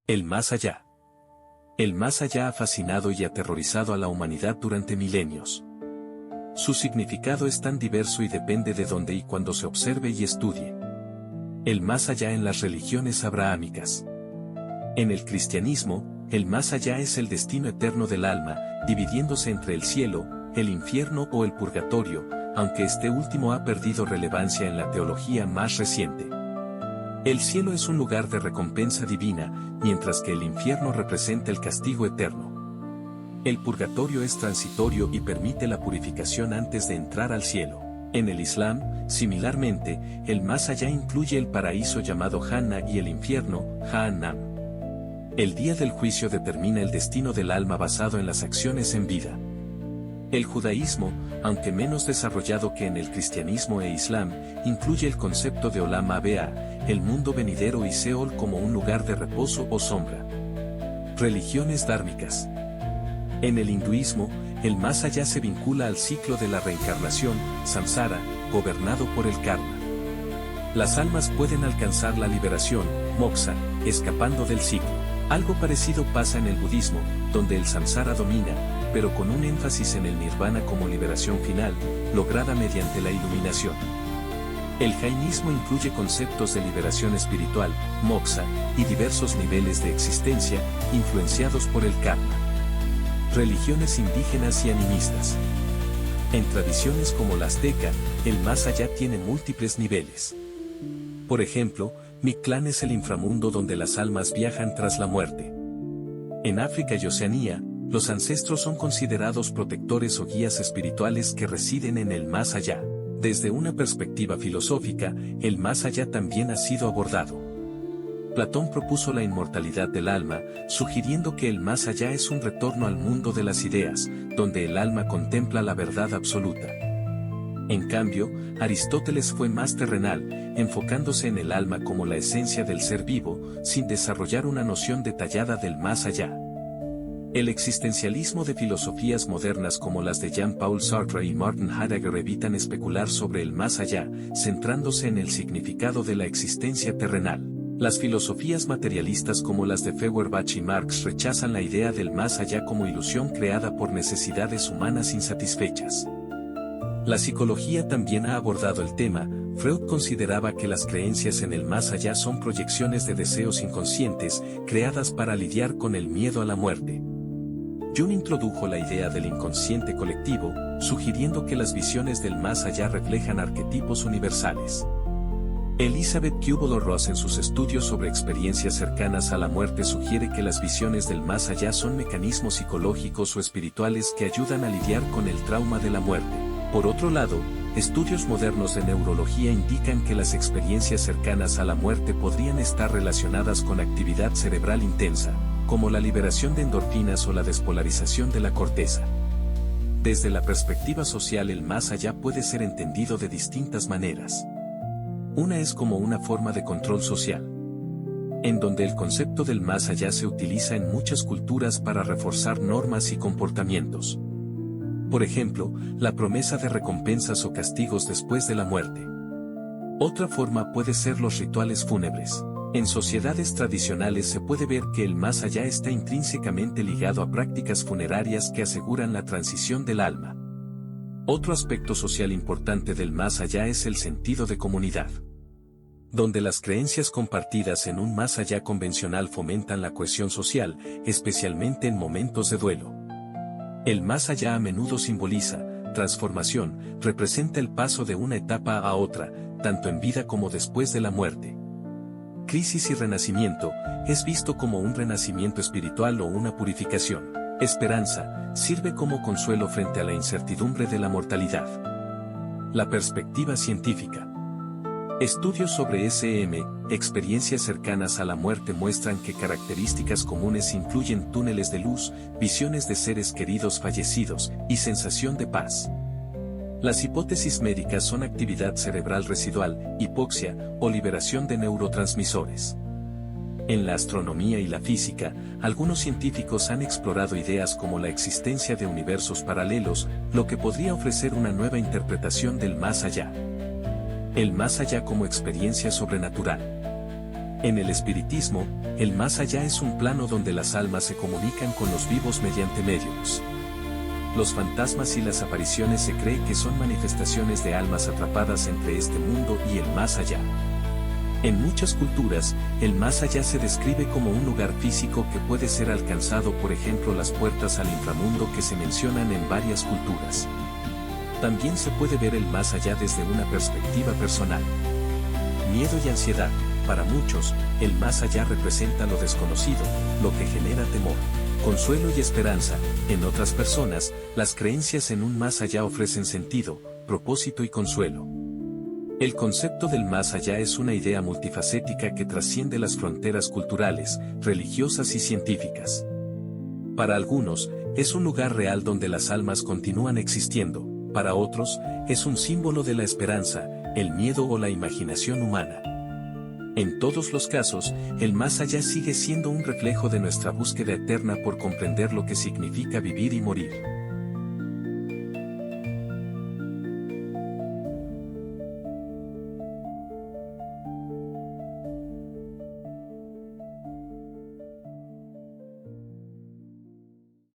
El más allá. El más allá ha fascinado y aterrorizado a la humanidad durante milenios. Su significado es tan diverso y depende de dónde y cuándo se observe y estudie. El más allá en las religiones abrahámicas. En el cristianismo, el más allá es el destino eterno del alma, dividiéndose entre el cielo, el infierno o el purgatorio, aunque este último ha perdido relevancia en la teología más reciente. El cielo es un lugar de recompensa divina, mientras que el infierno representa el castigo eterno. El purgatorio es transitorio y permite la purificación antes de entrar al cielo. En el Islam, similarmente, el más allá incluye el paraíso llamado Jannah y el infierno, Jahannam. El día del juicio determina el destino del alma basado en las acciones en vida. El judaísmo, aunque menos desarrollado que en el cristianismo e islam, incluye el concepto de Olam Abea, el mundo venidero y Seol como un lugar de reposo o sombra. Religiones dármicas. En el hinduismo, el más allá se vincula al ciclo de la reencarnación, samsara, gobernado por el karma. Las almas pueden alcanzar la liberación, moksha, escapando del ciclo. Algo parecido pasa en el budismo, donde el samsara domina, pero con un énfasis en el nirvana como liberación final, lograda mediante la iluminación. El jainismo incluye conceptos de liberación espiritual, moksha, y diversos niveles de existencia, influenciados por el karma. Religiones indígenas y animistas. En tradiciones como la azteca, el más allá tiene múltiples niveles. Por ejemplo, Mictlán es el inframundo donde las almas viajan tras la muerte. En África y Oceanía, los ancestros son considerados protectores o guías espirituales que residen en el más allá. Desde una perspectiva filosófica, el más allá también ha sido abordado. Platón propuso la inmortalidad del alma, sugiriendo que el más allá es un retorno al mundo de las ideas, donde el alma contempla la verdad absoluta. En cambio, Aristóteles fue más terrenal, enfocándose en el alma como la esencia del ser vivo, sin desarrollar una noción detallada del más allá. El existencialismo de filosofías modernas como las de Jean-Paul Sartre y Martin Heidegger evitan especular sobre el más allá, centrándose en el significado de la existencia terrenal. Las filosofías materialistas como las de Feuerbach y Marx rechazan la idea del más allá como ilusión creada por necesidades humanas insatisfechas. La psicología también ha abordado el tema. Freud consideraba que las creencias en el más allá son proyecciones de deseos inconscientes, creadas para lidiar con el miedo a la muerte. Jung introdujo la idea del inconsciente colectivo, sugiriendo que las visiones del más allá reflejan arquetipos universales. Elizabeth Kubler-Ross en sus estudios sobre experiencias cercanas a la muerte sugiere que las visiones del más allá son mecanismos psicológicos o espirituales que ayudan a lidiar con el trauma de la muerte. Por otro lado, estudios modernos de neurología indican que las experiencias cercanas a la muerte podrían estar relacionadas con actividad cerebral intensa, como la liberación de endorfinas o la despolarización de la corteza. Desde la perspectiva social, el más allá puede ser entendido de distintas maneras. Una es como una forma de control social, en donde el concepto del más allá se utiliza en muchas culturas para reforzar normas y comportamientos. Por ejemplo, la promesa de recompensas o castigos después de la muerte. Otra forma puede ser los rituales fúnebres. En sociedades tradicionales se puede ver que el más allá está intrínsecamente ligado a prácticas funerarias que aseguran la transición del alma. Otro aspecto social importante del más allá es el sentido de comunidad, donde las creencias compartidas en un más allá convencional fomentan la cohesión social, especialmente en momentos de duelo. El más allá a menudo simboliza transformación, representa el paso de una etapa a otra, tanto en vida como después de la muerte. Crisis y renacimiento, es visto como un renacimiento espiritual o una purificación. Esperanza, sirve como consuelo frente a la incertidumbre de la mortalidad. La perspectiva científica. Estudios sobre SM, experiencias cercanas a la muerte muestran que características comunes incluyen túneles de luz, visiones de seres queridos fallecidos, y sensación de paz. Las hipótesis médicas son actividad cerebral residual, hipoxia, o liberación de neurotransmisores. En la astronomía y la física, algunos científicos han explorado ideas como la existencia de universos paralelos, lo que podría ofrecer una nueva interpretación del más allá. El más allá como experiencia sobrenatural. En el espiritismo, el más allá es un plano donde las almas se comunican con los vivos mediante mediums. Los fantasmas y las apariciones se cree que son manifestaciones de almas atrapadas entre este mundo y el más allá. En muchas culturas, el más allá se describe como un lugar físico que puede ser alcanzado, por ejemplo las puertas al inframundo que se mencionan en varias culturas. También se puede ver el más allá desde una perspectiva personal. Miedo y ansiedad. Para muchos, el más allá representa lo desconocido, lo que genera temor, consuelo y esperanza. En otras personas, las creencias en un más allá ofrecen sentido, propósito y consuelo. El concepto del más allá es una idea multifacética que trasciende las fronteras culturales, religiosas y científicas. Para algunos, es un lugar real donde las almas continúan existiendo, para otros, es un símbolo de la esperanza, el miedo o la imaginación humana. En todos los casos, el más allá sigue siendo un reflejo de nuestra búsqueda eterna por comprender lo que significa vivir y morir.